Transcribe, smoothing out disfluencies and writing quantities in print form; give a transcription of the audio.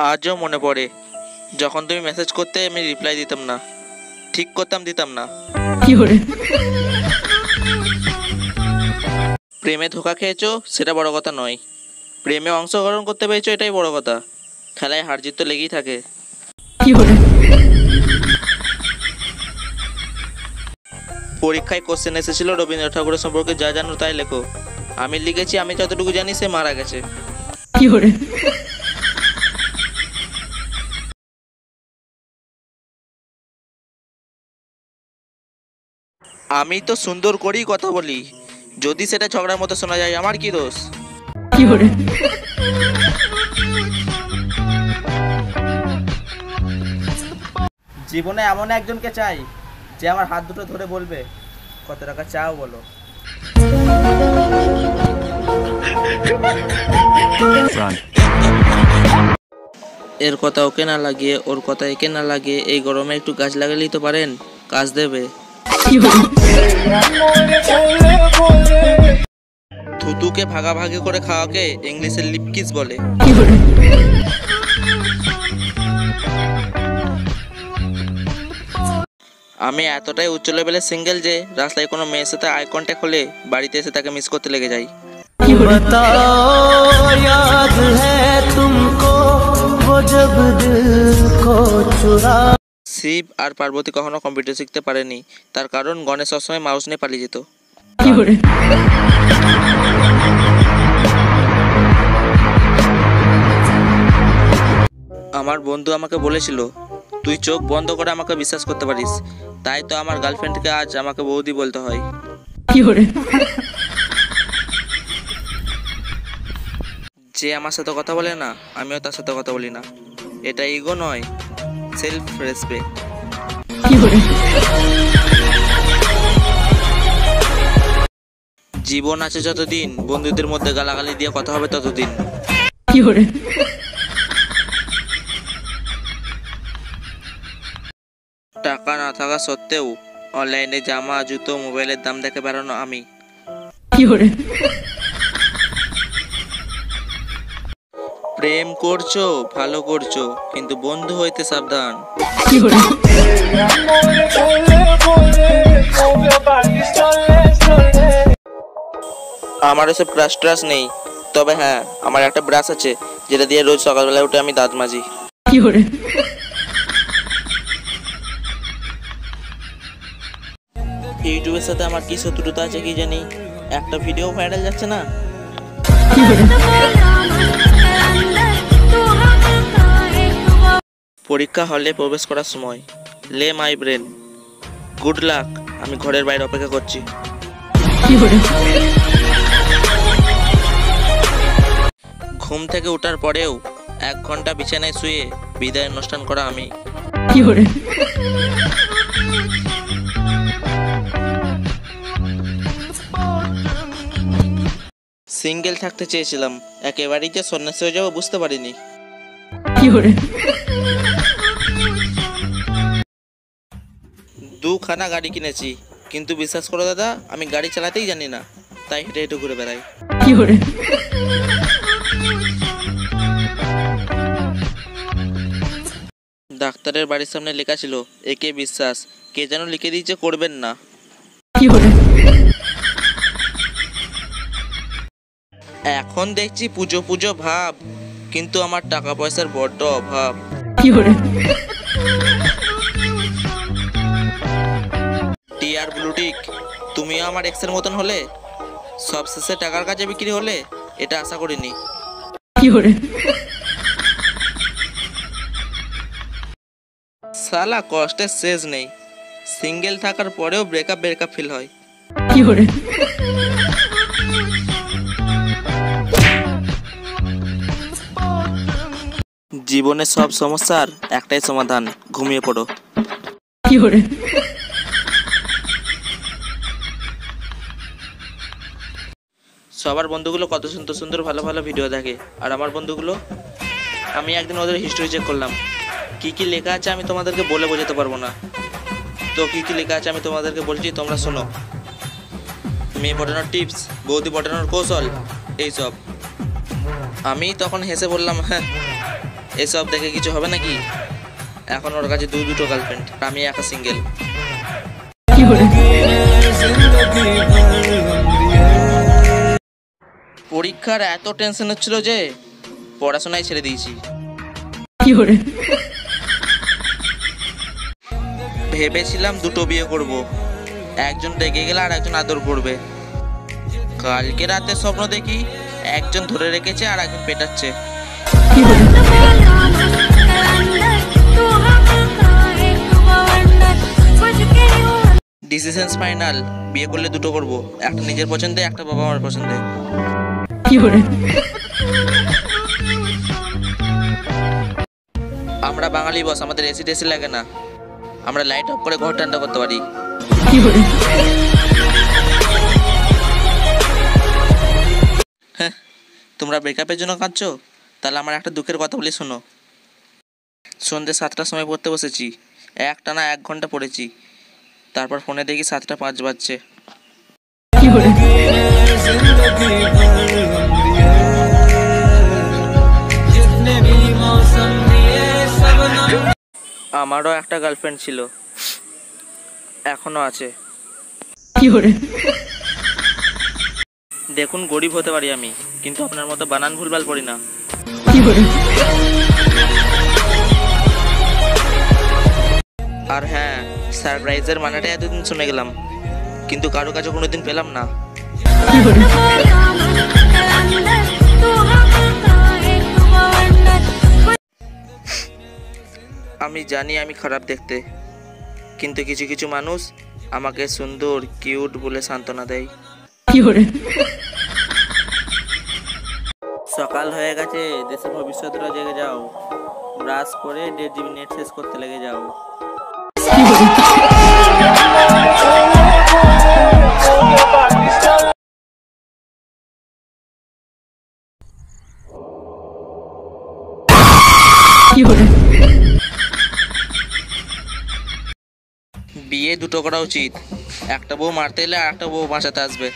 আজও মনে পড়ে যখন তুমি মেসেজ করতে আমি রিপ্লাই দিতাম না, ঠিক করতাম দিতাম না। প্রেমে ধোকা খেয়েছো সেটা বড় কথা নয়, প্রেমে অংশগ্রহণ করতে পেরেছো এটাই বড় কথা। খেলায় হার জিত তো লেগেই থাকে। পরীক্ষায় কোশ্চেন এসেছিল রবীন্দ্রনাথ ঠাকুরের সম্পর্কে যা জানো তাই লেখো। আমি লিখেছি আমি যতটুকু জানি সে মারা গেছে। আমি তো সুন্দর করেই কথা বলি, যদি সেটা ঝগড়ার মতো শোনা যায় আমার কি দোষ? জীবনে এমন একজনকে চাই যে আমার হাত দুটো ধরে বলবে কত টাকা চাও বলো। এর কথা ওকে না লাগিয়ে ওর কথা একে না লাগিয়ে এই গরমে একটু গাছ লাগালেই তো পারেন, কাজ দেবে। থুতুকে ভাগাভাগি করে খাওয়াকে ইংলিশে লিপ কিস বলে। আমি এতটাই উচ্চ লেভেলের সিঙ্গেল যে রাস্তায় কোনো মেয়ের সাথে আই কন্ট্যাক্ট হলে বাড়িতে এসে তাকে মিস করতে লেগে যাই। শিব আর পার্বতী কখনো কম্পিউটার শিখতে পারেনি, তার কারণ গণেশ সবসময় মাউস নিয়ে পালিয়ে যেত। আমার বন্ধু আমাকে বলেছিল তুই চোখ বন্ধ করে আমাকে বিশ্বাস করতে পারিস, তাই তো আমার গার্লফ্রেন্ডকে আজ আমাকে বৌদি বলতে হয়। যে আমার সাথে কথা বলে না আমিও তার সাথে কথা বলি না, এটা ইগো নয়, সেলফ রেসপেক্ট। জীবন আছে যতদিন বন্ধুদের মধ্যে গালাগালি দিয়ে কথা হবে ততদিন। টাকা না থাকা সত্ত্বেও অনলাইনে জামা জুতো মোবাইলের দাম দেখে বেড়ানো আমি। প্রেম করছো ভালো করছো কিন্তু বন্ধু হইতে সাবধান। আমার এসব ক্রাশ ট্রাশ নেই, তবে হ্যাঁ আমার একটা ব্রাশ আছে যেটা দিয়ে রোজ সকালবেলা উঠে আমি দাঁত মাজি। ইউটিউবের সাথে আমার কি শত্রুতা আছে কি জানি, একটা ভিডিও ভাইরাল যাচ্ছে না। পরীক্ষা হলে প্রবেশ করার সময় লে মাই ব্রেন গুড লাক, আমি ঘরের বাইরে অপেক্ষা করছি। ঘুম থেকে ওঠার পরেও 1 ঘন্টা বিছানায় শুয়ে বিদায় অনুষ্ঠান করা আমি। সিঙ্গেল থাকতে চেয়েছিলাম, একেবারেই যে সন্ন্যাসী হয়ে যাবো বুঝতে পারিনি। দুখানা গাড়ি কিনেছি, কিন্তু বিশ্বাস করো দাদা আমি গাড়ি চালাতেই জানি না, তাই হেঁটে হেঁটে ঘুরে বেড়াই। ডাক্তারের বাড়ির সামনে লেখা ছিল একে বিশ্বাস, কে যেন লিখে দিয়েছে করবেন না। এখন দেখছি পুজো পুজো ভাব, কিন্তু আমার টাকা পয়সার বড্ড অভাব। টিয়ার ব্লুটিক তুমিও আমার এক্সের মতন হলে, সবশেষে টাকার কাছে বিক্রি হলে, এটা আশা করিনি। শালা কষ্টের শেষ নেই, সিঙ্গেল থাকার পরেও ব্রেকআপ ফিল হয়। জীবনের সব সমস্যার একটাই সমাধান, ঘুমিয়ে পড়ো। সবার বন্ধুগুলো কত সুন্দর সুন্দর ভালো ভালো ভিডিও দেখে, আর আমার বন্ধুগুলো, আমি একদিন ওদের হিস্ট্রি চেক করলাম, কি কি লেখা আছে আমি তোমাদেরকে বলে বোঝাতে পারবো না। তো কি কি লেখা আছে আমি তোমাদেরকে বলছি, তোমরা শোনো। মেয়ে পটানোর টিপস, বৌদি পটানোর কৌশল, এইসব। আমি তখন হেসে বললাম হ্যাঁ এসব দেখে কিছু হবে নাকি? এখন ওর কাছে দুটো গার্লফ্রেন্ড, আমি একা সিঙ্গেল। পরীক্ষার এত টেনশন হচ্ছিল যে পড়াশোনায় ছেড়ে দিয়েছি। ভেবেছিলাম দুটো বিয়ে করব, একজন রেগে গেলে আর একজন আদর করবে। কালকে রাতে স্বপ্ন দেখি একজন ধরে রেখেছে আর একজন পেটাচ্ছে। ডিসিশন ফাইনাল, বিয়ে করলে দুটো করব, একটা নিজের পছন্দে, একটা বাবা মার পছন্দে। আমরা বাঙালি বস, আমাদের এসি টেসি লাগে না, আমরা লাইট অফ করে ঘর ঠান্ডা করতে পারি। হ্যাঁ, তোমরা ব্রেকআপের জন্য কাঁদছো? তাহলে আমার একটা দুঃখের কথা বলি শোনো। সন্ধ্যে 7টার সময় পড়তে বসেছি, একটানা 1 ঘন্টা পড়েছি, তারপর ফোনে দেখি 7টা 5 বাজছে। আমারও একটা গার্লফ্রেন্ড ছিল, এখনো আছে। দেখুন, গরিব হতে পারি আমি, কিন্তু আপনার মতো বানান ভুলভাল পড়ি না। আর হ্যাঁ, সারপ্রাইজের মানেটা এতদিন শুনে গেলাম, কিন্তু কারো কাছে কোনোদিন পেলাম না। আমি জানি আমি খারাপ দেখতে, কিন্তু কিছু কিছু মানুষ আমাকে সুন্দর কিউট বলে সান্ত্বনা দেয়। সকাল হয়ে গেছে, দেশের ভবিষ্যৎরা জেগে যাও, ব্রাশ করে 1.5 GB নেট শেষ করতে লেগে যাও। বিয়ে দুটো করা উচিত, একটা বউ মারতে এলে আর একটা বউ বাঁচাতে আসবে।